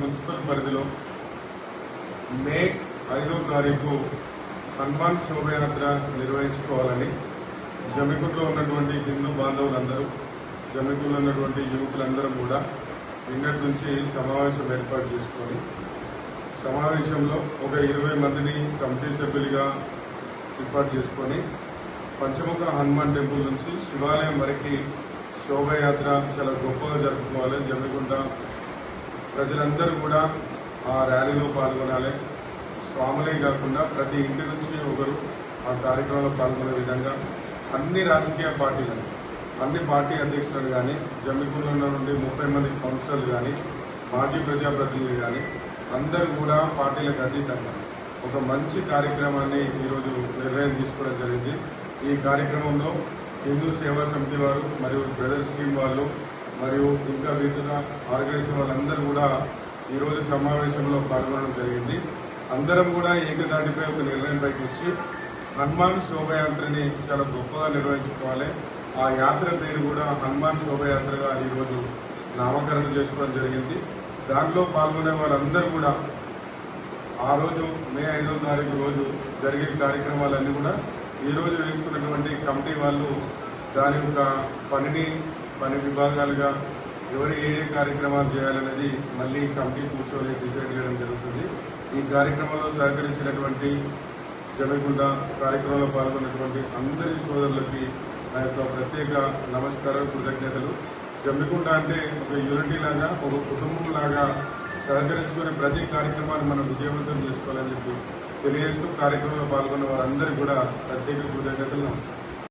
Municipal పరిధిలో మే 5వ తారీఖు హనుమాన్ శోభయాత్ర నిర్వహించుకోవాలని జమ్మికుంటలో ఉన్నటువంటి హిందూ బాంధవులందరూ, జమ్మికుంటలో ఉన్నటువంటి యువకులందరూ కూడా నిన్నటి నుంచి సమావేశం ఏర్పాటు చేసుకొని సమావేశంలో ఒక 20 మందిని కమిటీ సభ్యులుగా ఏర్పాటు చేసుకొని పంచముఖ హనుమాన్ టెంపుల్ నుంచి శివాలయం వరకు శోభయాత్ర చాలా గొప్పగా జరుపుకోవాలి. జమ్మికుంట ప్రజలందరూ కూడా ఆ ర్యాలీలో పాల్గొనాలి. స్వాములే కాకుండా ప్రతి ఇంటి నుంచి ఒకరు ఆ కార్యక్రమంలో పాల్గొనే విధంగా అన్ని రాజకీయ పార్టీలను, అన్ని పార్టీ అధ్యక్షులను కానీ, జమ్మికుంటలో నుండి 30 మంది కౌన్సిలర్లు కానీ, మాజీ ప్రజాప్రతినిధులు కానీ అందరూ కూడా పార్టీలకు అతీతంగా ఒక మంచి కార్యక్రమాన్ని ఈరోజు నిర్ణయం తీసుకోవడం జరిగింది. ఈ కార్యక్రమంలో హిందూ సేవా సమితి వారు మరియు బ్రదర్స్ టీం వాళ్ళు మరియు ఇంకా వివిధ ఆర్గనైజేషన్ వాళ్ళందరూ కూడా ఈరోజు సమావేశంలో పాల్గొనడం జరిగింది. అందరం కూడా ఏకదాటిపై ఒక నిర్ణయంపైకి వచ్చి హనుమాన్ శోభయాత్రని చాలా గొప్పగా నిర్వహించుకోవాలి. ఆ యాత్ర పేరు కూడా హనుమాన్ శోభయాత్రగా ఈరోజు నామకరణం చేసుకోవడం జరిగింది. దాంట్లో పాల్గొనే వాళ్ళందరూ కూడా ఆ రోజు మే 5వ తారీఖు రోజు జరిగే కార్యక్రమాలన్నీ కూడా ఈరోజు వేసుకున్నటువంటి కమిటీ వాళ్ళు దాని యొక్క పని విభాగాలుగా ఎవరు ఏ కార్యక్రమాలు చేయాలనేది మళ్ళీ కమిటీ కూర్చొని డిసైడ్ చేయడం జరుగుతుంది. ఈ కార్యక్రమంలో సహకరించినటువంటి జమ్మికుంట కార్యక్రమంలో పాల్గొన్నటువంటి అందరి సోదరులకి నా యొక్క ప్రత్యేక నమస్కారం, కృతజ్ఞతలు. జమ్మికుంట అంటే ఒక యూనిటీ లాగా, ఒక కుటుంబం లాగా సహకరించుకునే ప్రతి కార్యక్రమాన్ని మనం విజయవంతం చేసుకోవాలని చెప్పి తెలియజేస్తూ కార్యక్రమంలో పాల్గొన్న వారందరికీ కూడా ప్రత్యేక కృతజ్ఞతలు. నమస్కారం.